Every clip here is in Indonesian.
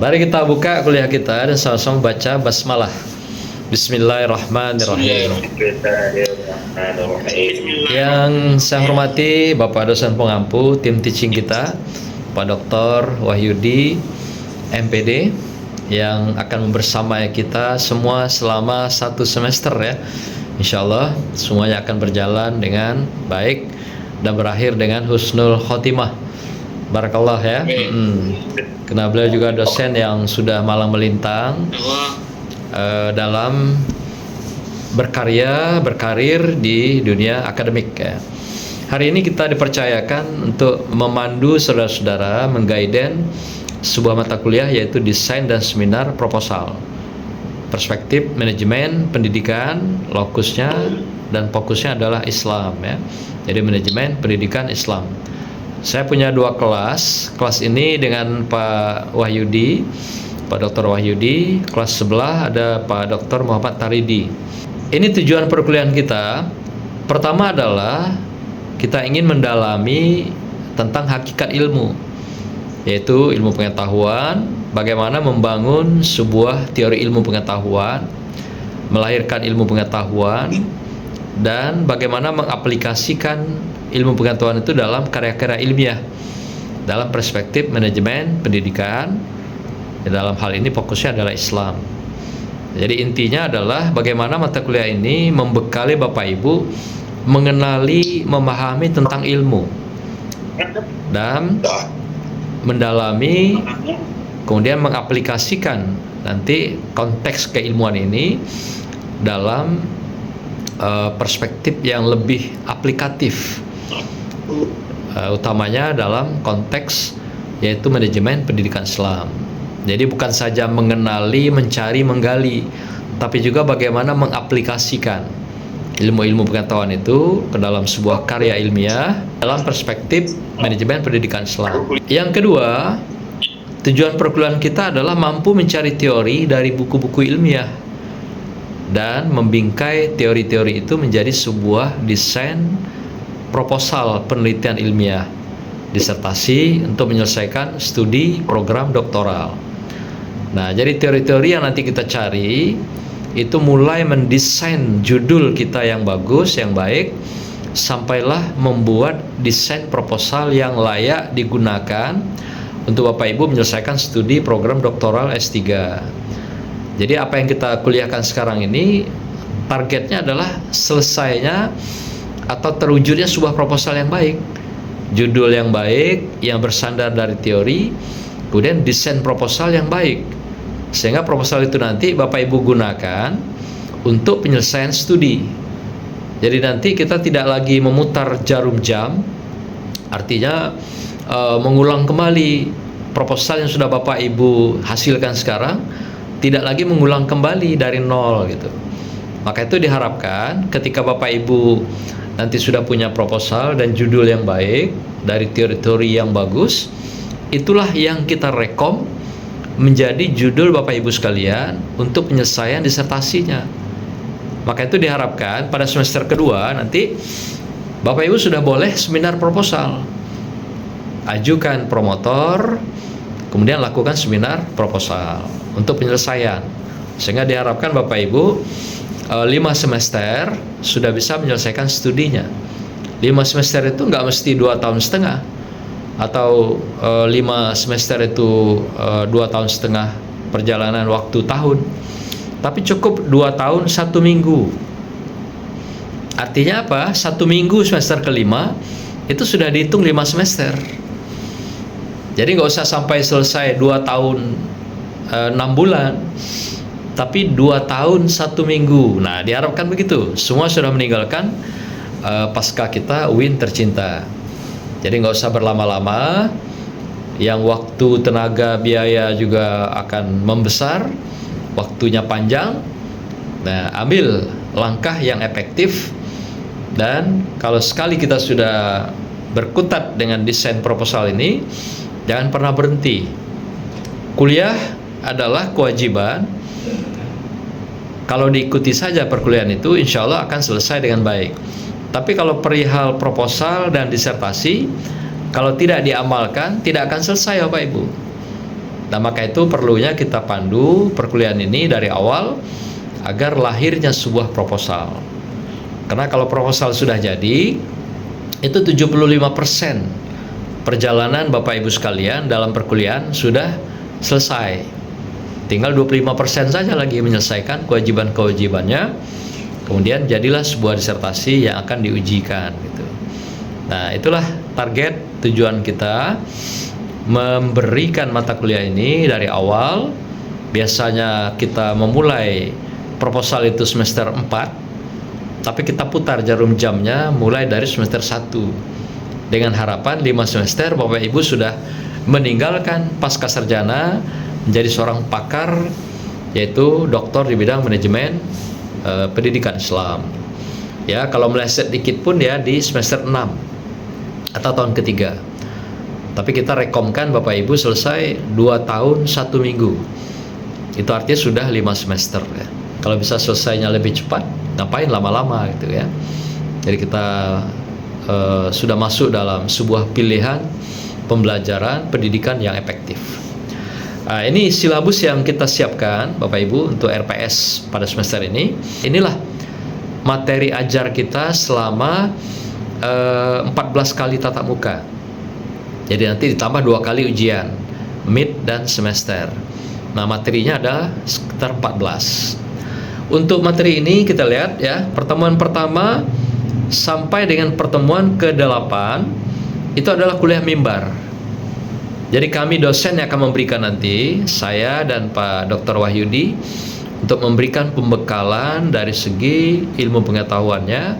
Mari kita buka kuliah kita dan sama-sama baca basmalah. Bismillahirrahmanirrahim. Yang saya hormati Bapak dosen pengampu, tim teaching kita, Pak Dr. Wahyudi, MPD, yang akan bersama kita semua selama 1 semester ya. Insya Allah semuanya akan berjalan dengan baik dan berakhir dengan husnul khotimah. Barakallah ya. Karena beliau juga dosen yang sudah malang melintang dalam berkarir di dunia akademik ya. Hari ini kita dipercayakan untuk memandu saudara-saudara menggaiden sebuah mata kuliah, yaitu desain dan seminar proposal, perspektif manajemen pendidikan, lokusnya dan fokusnya adalah Islam ya. Jadi manajemen pendidikan Islam. Saya punya 2 kelas. Kelas ini dengan Pak Wahyudi, Pak Dr. Wahyudi. Kelas sebelah ada Pak Dr. Muhammad Taridi. Ini tujuan perkuliahan kita. Pertama adalah kita ingin mendalami tentang hakikat ilmu, yaitu ilmu pengetahuan, bagaimana membangun sebuah teori ilmu pengetahuan, melahirkan ilmu pengetahuan, dan bagaimana mengaplikasikan ilmu pengetahuan itu dalam karya-karya ilmiah dalam perspektif manajemen pendidikan. Dalam hal ini fokusnya adalah Islam. Jadi intinya adalah bagaimana mata kuliah ini membekali Bapak Ibu mengenali, memahami tentang ilmu dan mendalami, kemudian mengaplikasikan nanti konteks keilmuan ini dalam perspektif yang lebih aplikatif, utamanya dalam konteks yaitu manajemen pendidikan Islam. Jadi bukan saja mengenali, mencari, menggali, tapi juga bagaimana mengaplikasikan ilmu-ilmu pengetahuan itu ke dalam sebuah karya ilmiah dalam perspektif manajemen pendidikan Islam. Yang kedua, tujuan perkuliahan kita adalah mampu mencari teori dari buku-buku ilmiah dan membingkai teori-teori itu menjadi sebuah desain proposal penelitian ilmiah, disertasi untuk menyelesaikan studi program doktoral. Nah, jadi teori-teori yang nanti kita cari itu mulai mendesain judul kita yang bagus, yang baik, sampailah membuat desain proposal yang layak digunakan untuk Bapak Ibu menyelesaikan studi program doktoral S3. Jadi apa yang kita kuliahkan sekarang ini targetnya adalah selesainya atau terwujudnya sebuah proposal yang baik, judul yang baik yang bersandar dari teori, kemudian desain proposal yang baik, sehingga proposal itu nanti Bapak Ibu gunakan untuk penyelesaian studi. Jadi nanti kita tidak lagi memutar jarum jam, artinya mengulang kembali proposal yang sudah Bapak Ibu hasilkan sekarang, tidak lagi mengulang kembali dari nol gitu. Maka itu diharapkan ketika Bapak Ibu nanti sudah punya proposal dan judul yang baik dari teori-teori yang bagus, itulah yang kita rekom menjadi judul Bapak Ibu sekalian untuk penyelesaian disertasinya. Maka itu diharapkan pada semester kedua nanti Bapak Ibu sudah boleh seminar proposal. Ajukan promotor, kemudian lakukan seminar proposal untuk penyelesaian, sehingga diharapkan Bapak Ibu 5 semester sudah bisa menyelesaikan studinya. 5 semester itu nggak mesti 2 tahun setengah, atau 5 semester itu 2 tahun setengah perjalanan waktu tahun, tapi cukup 2 tahun 1 minggu. Artinya apa? 1 minggu semester kelima itu sudah dihitung 5 semester. Jadi nggak usah sampai selesai 2 tahun 6 bulan, tapi 2 tahun 1 minggu. Nah, diharapkan begitu. Semua sudah meninggalkan pasca kita UIN tercinta. Jadi nggak usah berlama-lama, yang waktu, tenaga, biaya juga akan membesar, waktunya panjang. Nah, ambil langkah yang efektif, dan kalau sekali kita sudah berkutat dengan desain proposal ini, jangan pernah berhenti. Kuliah adalah kewajiban. Kalau diikuti saja perkuliahan itu, insya Allah akan selesai dengan baik. Tapi kalau perihal proposal dan disertasi, kalau tidak diamalkan, tidak akan selesai Bapak Ibu. Nah, maka itu perlunya kita pandu perkuliahan ini dari awal agar lahirnya sebuah proposal. Karena kalau proposal sudah jadi, itu 75% perjalanan Bapak Ibu sekalian dalam perkuliahan sudah selesai. Tinggal 25% saja lagi menyelesaikan kewajiban-kewajibannya. Kemudian jadilah sebuah disertasi yang akan diujikan gitu. Nah, itulah target tujuan kita, memberikan mata kuliah ini dari awal. Biasanya kita memulai proposal itu semester 4, tapi kita putar jarum jamnya mulai dari semester 1, dengan harapan 5 semester Bapak Ibu sudah meninggalkan pasca sarjana menjadi seorang pakar, yaitu doktor di bidang manajemen pendidikan Islam. Ya, kalau meleset dikit pun ya di semester 6 atau tahun ketiga. Tapi kita rekomkan Bapak Ibu selesai 2 tahun 1 minggu. Itu artinya sudah 5 semester ya. Kalau bisa selesainya lebih cepat, ngapain lama-lama gitu ya. Jadi kita sudah masuk dalam sebuah pilihan pembelajaran pendidikan yang efektif. Ini silabus yang kita siapkan Bapak Ibu untuk RPS pada semester ini. Inilah materi ajar kita selama 14 kali tatap muka. Jadi nanti ditambah 2 kali ujian mid dan semester. Nah, materinya ada sekitar 14. Untuk materi ini kita lihat ya, pertemuan pertama sampai dengan pertemuan ke-8 itu adalah kuliah mimbar. Jadi kami dosen yang akan memberikan nanti, saya dan Pak Dr. Wahyudi, untuk memberikan pembekalan dari segi ilmu pengetahuannya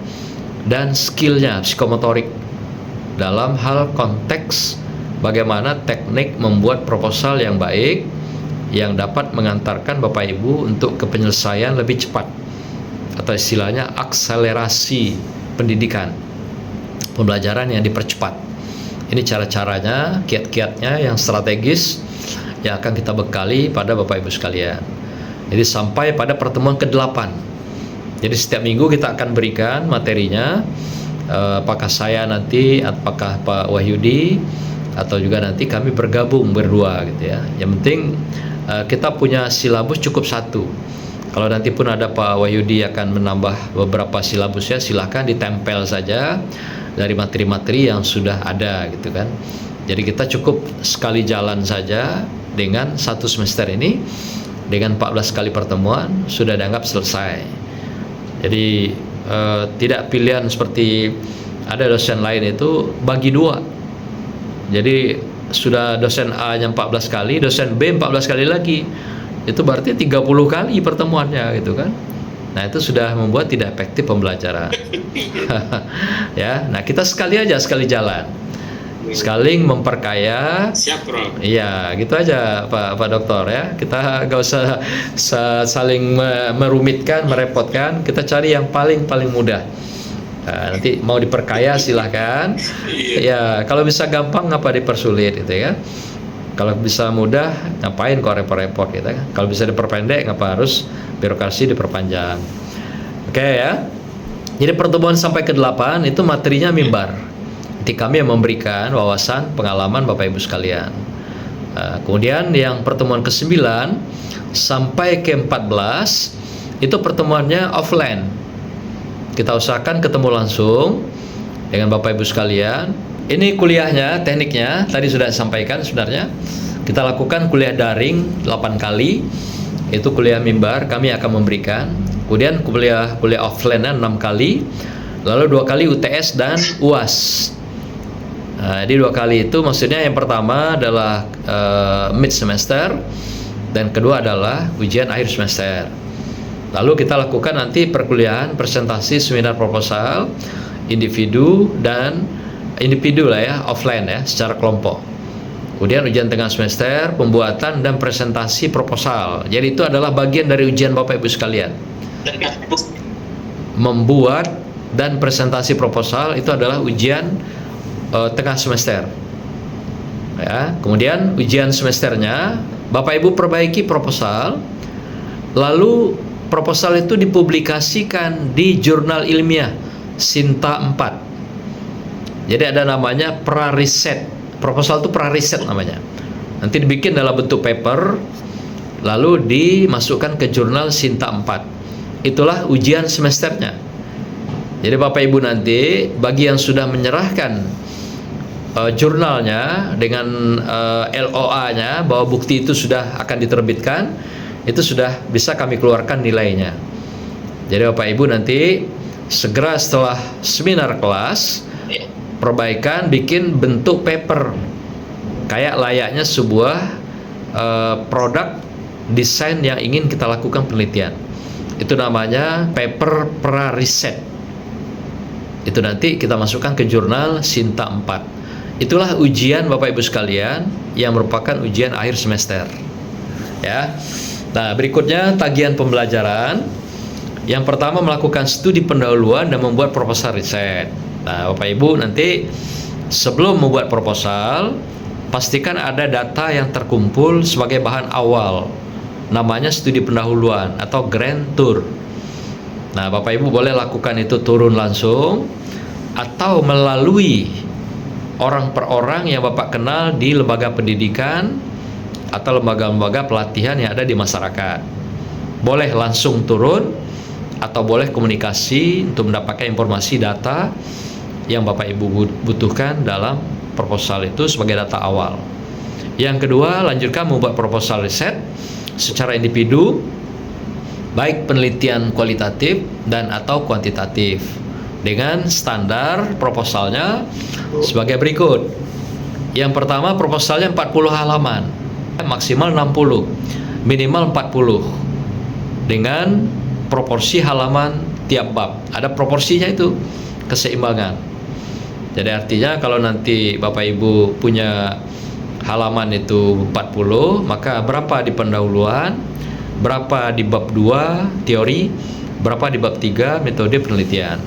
dan skillnya, psikomotorik, dalam hal konteks bagaimana teknik membuat proposal yang baik, yang dapat mengantarkan Bapak Ibu untuk ke penyelesaian lebih cepat, atau istilahnya akselerasi pendidikan, pembelajaran yang dipercepat. Ini cara-caranya, kiat-kiatnya yang strategis yang akan kita bekali pada Bapak Ibu sekalian. Jadi sampai pada pertemuan ke-8. Jadi setiap minggu kita akan berikan materinya, apakah saya nanti, apakah Pak Wahyudi, atau juga nanti kami bergabung berdua gitu ya. Yang penting kita punya silabus cukup 1. Kalau nanti pun ada Pak Wahyudi akan menambah beberapa silabusnya, silahkan ditempel saja dari materi-materi yang sudah ada gitu kan. Jadi kita cukup sekali jalan saja dengan 1 semester ini, dengan 14 kali pertemuan sudah dianggap selesai. Jadi tidak pilihan seperti ada dosen lain itu bagi 2. Jadi sudah dosen A nya 14 kali, dosen B 14 kali lagi. Itu berarti 30 kali pertemuannya gitu kan. Nah, itu sudah membuat tidak efektif pembelajaran. Ya, nah kita sekali jalan. Sekali memperkaya. Siap, Bro. Iya, gitu aja Pak Dokter ya. Kita nggak usah saling merumitkan, merepotkan. Kita cari yang paling mudah. Nah, nanti mau diperkaya silahkan. Ya, kalau bisa gampang ngapa dipersulit gitu ya. Kalau bisa mudah ngapain kok repot-repot gitu kan. Kalau bisa diperpendek ngapa harus birokrasi diperpanjang. Oke ya. Jadi pertemuan sampai ke-8 itu materinya mimbar. Nanti kami yang memberikan wawasan pengalaman Bapak Ibu sekalian. Kemudian yang pertemuan ke-9 sampai ke-14 itu pertemuannya offline. Kita usahakan ketemu langsung dengan Bapak Ibu sekalian. Ini kuliahnya, tekniknya tadi sudah disampaikan sebenarnya. Kita lakukan kuliah daring 8 kali. Itu kuliah mimbar kami akan memberikan. Kemudian kuliah offline-nya 6 kali. Lalu 2 kali UTS dan UAS. Nah, di 2 kali itu maksudnya yang pertama adalah mid semester dan kedua adalah ujian akhir semester. Lalu kita lakukan nanti perkuliahan, presentasi, seminar proposal, individu lah ya, offline ya, secara kelompok. Kemudian ujian tengah semester, pembuatan dan presentasi proposal. Jadi itu adalah bagian dari ujian Bapak Ibu sekalian. Membuat dan presentasi proposal itu adalah ujian tengah semester. Ya, kemudian ujian semesternya Bapak Ibu perbaiki proposal, lalu proposal itu dipublikasikan di jurnal ilmiah Sinta 4. Jadi ada namanya pra-riset. Proposal itu pra-riset namanya. Nanti dibikin dalam bentuk paper, lalu dimasukkan ke jurnal Sinta 4. Itulah ujian semesternya. Jadi Bapak Ibu nanti bagi yang sudah menyerahkan jurnalnya dengan LOA-nya bahwa bukti itu sudah akan diterbitkan, itu sudah bisa kami keluarkan nilainya. Jadi Bapak Ibu nanti segera setelah seminar kelas, perbaikan bikin bentuk paper kayak layaknya sebuah produk desain yang ingin kita lakukan penelitian. Itu namanya paper pra riset. Itu nanti kita masukkan ke jurnal Sinta 4. Itulah ujian Bapak Ibu sekalian yang merupakan ujian akhir semester. Ya. Nah, berikutnya tagihan pembelajaran. Yang pertama melakukan studi pendahuluan dan membuat proposal riset. Nah, Bapak Ibu nanti sebelum membuat proposal, pastikan ada data yang terkumpul sebagai bahan awal. Namanya studi pendahuluan atau grand tour. Nah, Bapak Ibu boleh lakukan itu turun langsung atau melalui orang per orang yang Bapak kenal di lembaga pendidikan atau lembaga-lembaga pelatihan yang ada di masyarakat. Boleh langsung turun atau boleh komunikasi untuk mendapatkan informasi data yang Bapak Ibu butuhkan dalam proposal itu sebagai data awal. Yang kedua, lanjutkan membuat proposal riset secara individu, baik penelitian kualitatif dan atau kuantitatif, dengan standar proposalnya sebagai berikut. Yang pertama, proposalnya 40 halaman, maksimal 60, minimal 40, dengan proporsi halaman tiap bab. Ada proporsinya itu, keseimbangan. Jadi artinya kalau nanti Bapak Ibu punya halaman itu 40, maka berapa di pendahuluan, berapa di bab 2 teori, berapa di bab 3 metode penelitian.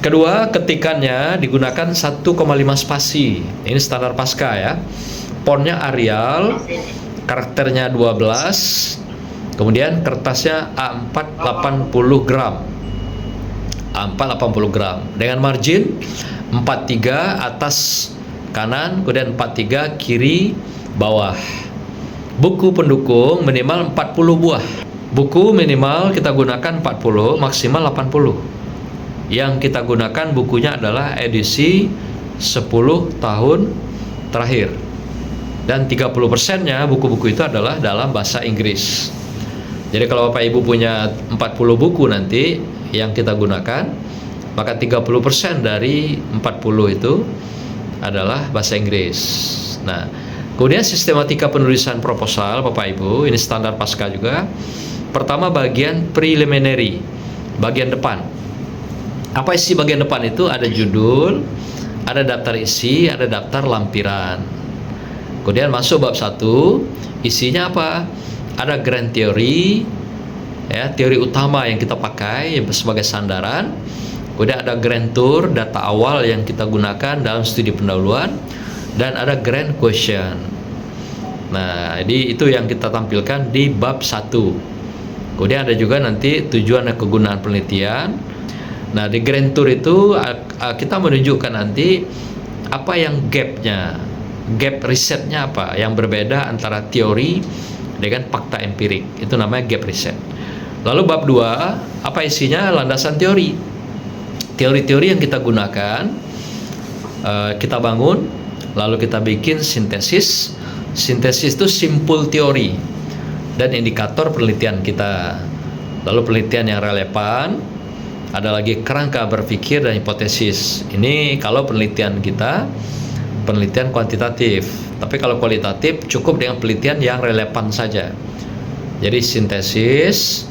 Kedua, ketikannya digunakan 1,5 spasi. Ini standar pasca ya. Fontnya Arial, karakternya 12, kemudian kertasnya A4 80 gram. A4 80 gram dengan margin 43 atas kanan, kemudian 43 kiri bawah. Buku pendukung minimal 40 buah. Buku minimal kita gunakan 40, maksimal 80. Yang kita gunakan bukunya adalah edisi 10 tahun terakhir. Dan 30%-nya buku-buku itu adalah dalam bahasa Inggris. Jadi kalau Bapak Ibu punya 40 buku nanti yang kita gunakan, maka 30% dari 40 itu adalah bahasa Inggris. Nah, kemudian sistematika penulisan proposal Bapak Ibu, ini standar pasca juga. Pertama, bagian preliminary, bagian depan. Apa isi bagian depan itu? Ada judul, ada daftar isi, ada daftar lampiran. Kemudian masuk bab 1, isinya apa? Ada grand theory, ya, teori utama yang kita pakai sebagai sandaran. Kemudian ada grand tour, data awal yang kita gunakan dalam studi pendahuluan, dan ada grand question. Nah, jadi itu yang kita tampilkan di bab 1. Kemudian ada juga nanti tujuan dan kegunaan penelitian. Nah, di grand tour itu kita menunjukkan nanti apa yang gapnya, gap risetnya apa yang berbeda antara teori dengan fakta empirik. Itu namanya gap riset. Lalu bab 2, apa isinya? Landasan teori. Teori-teori yang kita gunakan, kita bangun, lalu kita bikin sintesis. Sintesis itu simpul teori dan indikator penelitian kita. Lalu penelitian yang relevan, ada lagi kerangka berpikir dan hipotesis. Ini kalau penelitian kita, penelitian kuantitatif. Tapi kalau kualitatif cukup dengan penelitian yang relevan saja. Jadi sintesis,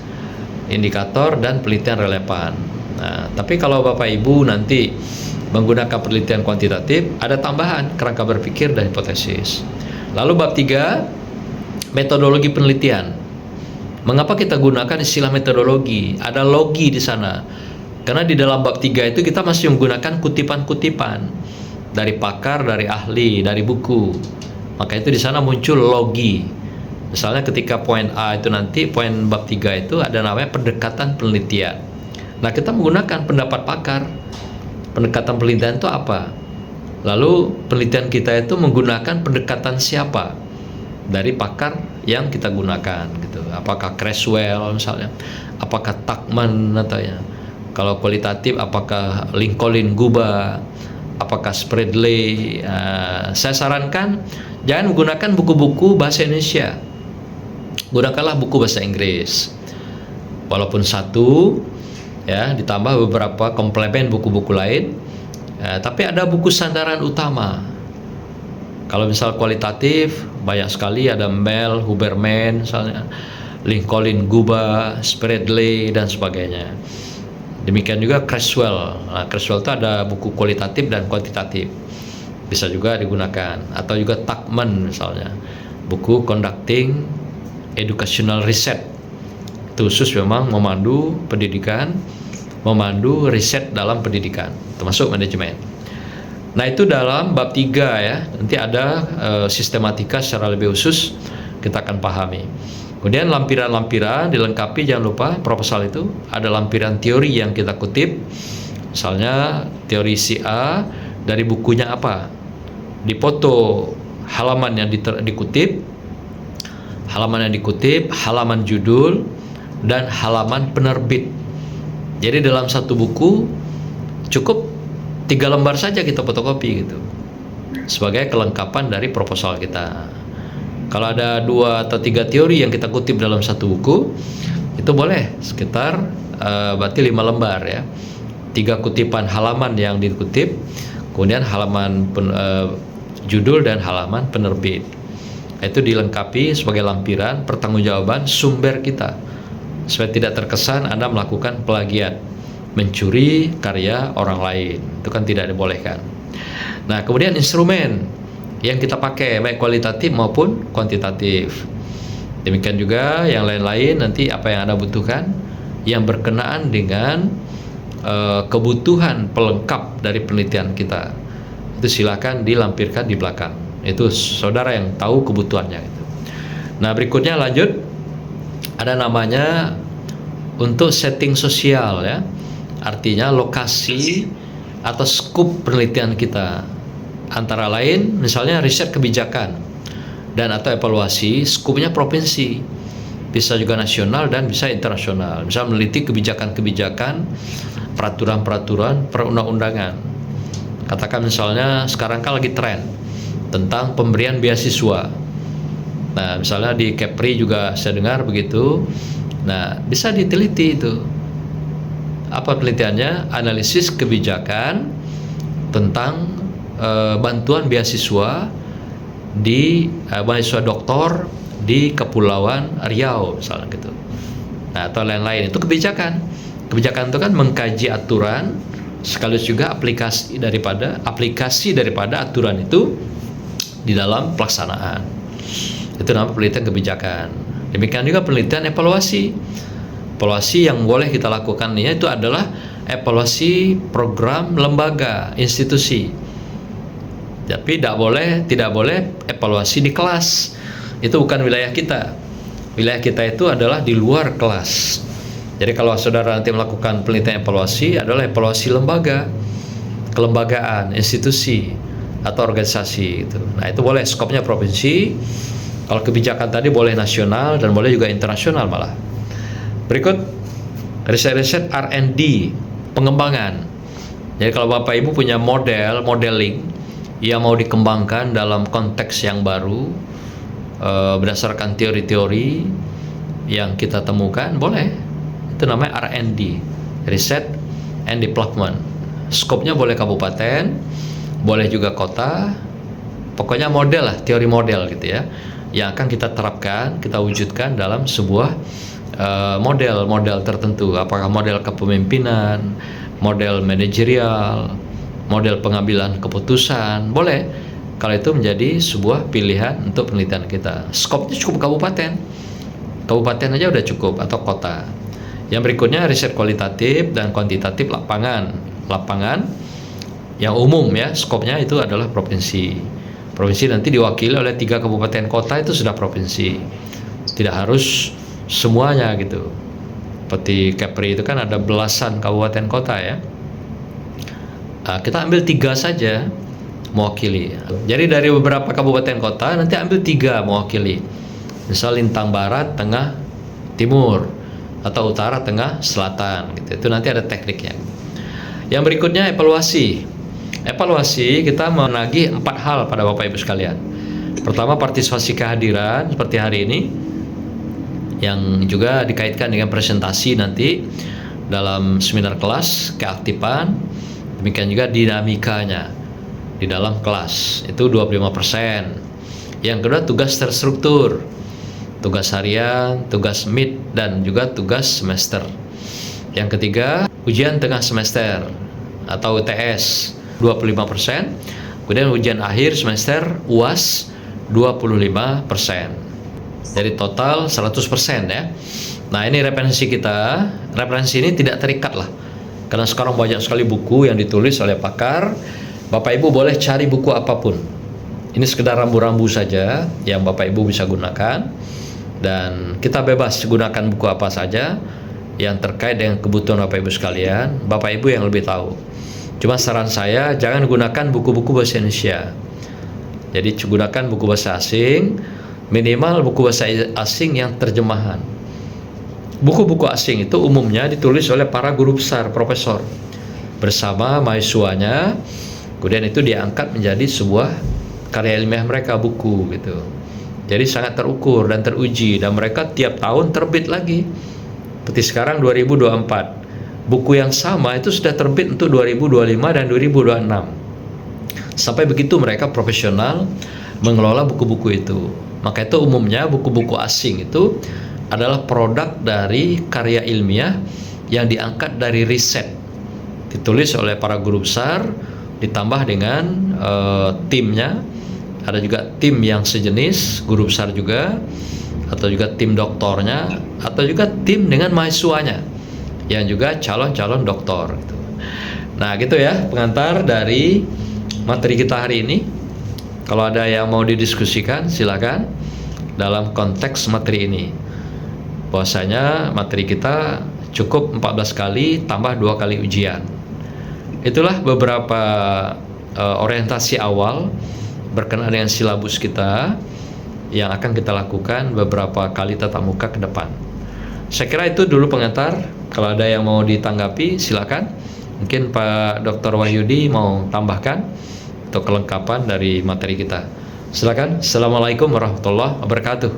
indikator, dan penelitian relevan. Nah, tapi kalau Bapak Ibu nanti menggunakan penelitian kuantitatif, ada tambahan kerangka berpikir dan hipotesis. Lalu bab 3, metodologi penelitian. Mengapa kita gunakan istilah metodologi? Ada logi di sana. Karena di dalam bab 3 itu kita masih menggunakan kutipan-kutipan dari pakar, dari ahli, dari buku. Maka itu di sana muncul logi. Misalnya ketika poin A itu nanti, poin bab 3 itu ada namanya pendekatan penelitian. Nah, kita menggunakan pendapat pakar. Pendekatan penelitian itu apa? Lalu penelitian kita itu menggunakan pendekatan siapa dari pakar yang kita gunakan gitu. Apakah Creswell misalnya, apakah Tuckman atau ya. Kalau kualitatif apakah Lincoln Guba, apakah Spreadley. Saya sarankan jangan menggunakan buku-buku bahasa Indonesia. Gunakanlah buku bahasa Inggris. Walaupun satu ya, ditambah beberapa komplemen buku-buku lain. Tapi ada buku sandaran utama. Kalau misal kualitatif banyak sekali, ada Mel, Huberman misalnya, Lincoln Guba, Spreadley dan sebagainya. Demikian juga Creswell. Nah, Creswell itu ada buku kualitatif dan kuantitatif, bisa juga digunakan. Atau juga Tuckman misalnya, buku Conducting Educational Research, itu khusus memang memandu pendidikan, memandu riset dalam pendidikan, termasuk manajemen. Nah, itu dalam bab 3 ya. Nanti ada sistematika secara lebih khusus kita akan pahami. Kemudian lampiran-lampiran dilengkapi, jangan lupa proposal itu ada lampiran teori yang kita kutip. Misalnya teori si A dari bukunya apa, dipoto halaman yang dikutip, halaman judul, dan halaman penerbit. Jadi dalam satu buku cukup 3 lembar saja kita fotokopi gitu, sebagai kelengkapan dari proposal kita. Kalau ada 2 atau 3 teori yang kita kutip dalam satu buku, itu boleh sekitar berarti 5 lembar ya. 3 kutipan halaman yang dikutip, kemudian halaman judul dan halaman penerbit. Itu dilengkapi sebagai lampiran pertanggungjawaban sumber kita, supaya tidak terkesan Anda melakukan plagiat, mencuri karya orang lain. Itu kan tidak dibolehkan. Nah, kemudian instrumen yang kita pakai baik kualitatif maupun kuantitatif. Demikian juga yang lain-lain nanti apa yang Anda butuhkan yang berkenaan dengan kebutuhan pelengkap dari penelitian kita, itu silakan dilampirkan di belakang. Itu saudara yang tahu kebutuhannya itu. Nah, berikutnya lanjut, ada namanya untuk setting sosial ya, artinya lokasi atau skup penelitian kita. Antara lain misalnya riset kebijakan dan atau evaluasi, skupnya provinsi, bisa juga nasional dan bisa internasional. Misal meneliti kebijakan-kebijakan, peraturan-peraturan perundang-undangan. Katakan misalnya sekarang kan lagi tren tentang pemberian beasiswa. Nah, misalnya di Kepri juga saya dengar begitu. Nah, bisa diteliti itu. Apa penelitiannya? Analisis kebijakan tentang bantuan beasiswa di mahasiswa doktor di Kepulauan Riau misalnya gitu. Nah, atau lain-lain. Itu kebijakan. Kebijakan itu kan mengkaji aturan sekaligus juga aplikasi daripada aturan itu di dalam pelaksanaan. Itu namanya penelitian kebijakan. Demikian juga penelitian evaluasi. Evaluasi yang boleh kita lakukan ini itu adalah evaluasi program lembaga, institusi. Tapi tidak boleh evaluasi di kelas. Itu bukan wilayah kita. Wilayah kita itu adalah di luar kelas. Jadi kalau saudara nanti melakukan penelitian evaluasi adalah evaluasi lembaga, kelembagaan, institusi atau organisasi itu. Nah, itu boleh skopnya provinsi. Kalau kebijakan tadi boleh nasional dan boleh juga internasional malah. Berikut riset-riset R&D, pengembangan. Jadi kalau Bapak Ibu punya modeling yang mau dikembangkan dalam konteks yang baru, berdasarkan teori-teori yang kita temukan, boleh. Itu namanya R&D, Research and Development. Skopnya boleh kabupaten, boleh juga kota, pokoknya model lah, teori model gitu ya, yang akan kita terapkan, kita wujudkan dalam sebuah model-model tertentu. Apakah model kepemimpinan, model manajerial, model pengambilan keputusan, boleh. Kalau itu menjadi sebuah pilihan untuk penelitian kita. Skopnya cukup kabupaten aja udah cukup, atau kota. Yang berikutnya riset kualitatif dan kuantitatif lapangan yang umum ya, skopnya itu adalah provinsi. Provinsi nanti diwakili oleh 3 kabupaten kota, itu sudah provinsi. Tidak harus semuanya gitu. Seperti Kepri itu kan ada belasan kabupaten kota ya. Kita ambil 3 saja, mewakili. Jadi dari beberapa kabupaten kota nanti ambil 3 mewakili. Misal Lintang Barat, Tengah, Timur, atau Utara, Tengah, Selatan gitu. Itu nanti ada tekniknya. Yang berikutnya evaluasi. Evaluasi kita menagih 4 hal pada Bapak Ibu sekalian. Pertama, partisipasi kehadiran seperti hari ini, yang juga dikaitkan dengan presentasi nanti dalam seminar kelas, keaktifan, demikian juga dinamikanya di dalam kelas, itu 25%. Yang kedua, tugas terstruktur, tugas harian, tugas mid, dan juga tugas semester. Yang ketiga, ujian tengah semester atau UTS 25%, kemudian ujian akhir semester UAS 25%. Jadi total 100% ya. Nah, ini referensi kita. Referensi ini tidak terikat lah, karena sekarang banyak sekali buku yang ditulis oleh pakar. Bapak Ibu boleh cari buku apapun. Ini sekedar rambu-rambu saja yang Bapak Ibu bisa gunakan, dan kita bebas gunakan buku apa saja yang terkait dengan kebutuhan Bapak Ibu sekalian. Bapak Ibu yang lebih tahu. Cuma saran saya, jangan gunakan buku-buku bahasa Indonesia. Jadi gunakan buku bahasa asing, minimal buku bahasa asing yang terjemahan. Buku-buku asing itu umumnya ditulis oleh para guru besar, profesor, bersama mahasiswanya. Kemudian itu diangkat menjadi sebuah karya ilmiah mereka, buku gitu. Jadi sangat terukur dan teruji, dan mereka tiap tahun terbit lagi. Seperti sekarang 2024, buku yang sama itu sudah terbit untuk 2025 dan 2026. Sampai begitu mereka profesional mengelola buku-buku itu. Maka itu umumnya buku-buku asing itu adalah produk dari karya ilmiah yang diangkat dari riset, ditulis oleh para guru besar, ditambah dengan timnya. Ada juga tim yang sejenis, guru besar juga, atau juga tim doktornya, atau juga tim dengan mahasiswanya yang juga calon-calon doktor gitu. Nah gitu ya pengantar dari materi kita hari ini. Kalau ada yang mau didiskusikan silakan dalam konteks materi ini. Bahwasanya materi kita cukup 14 kali tambah 2 kali ujian. Itulah beberapa orientasi awal berkenaan dengan silabus kita yang akan kita lakukan beberapa kali tatap muka ke depan. Saya kira itu dulu pengantar. Kalau ada yang mau ditanggapi silakan. Mungkin Pak Dr. Wahyudi mau tambahkan untuk kelengkapan dari materi kita. Silakan. Assalamualaikum warahmatullahi wabarakatuh.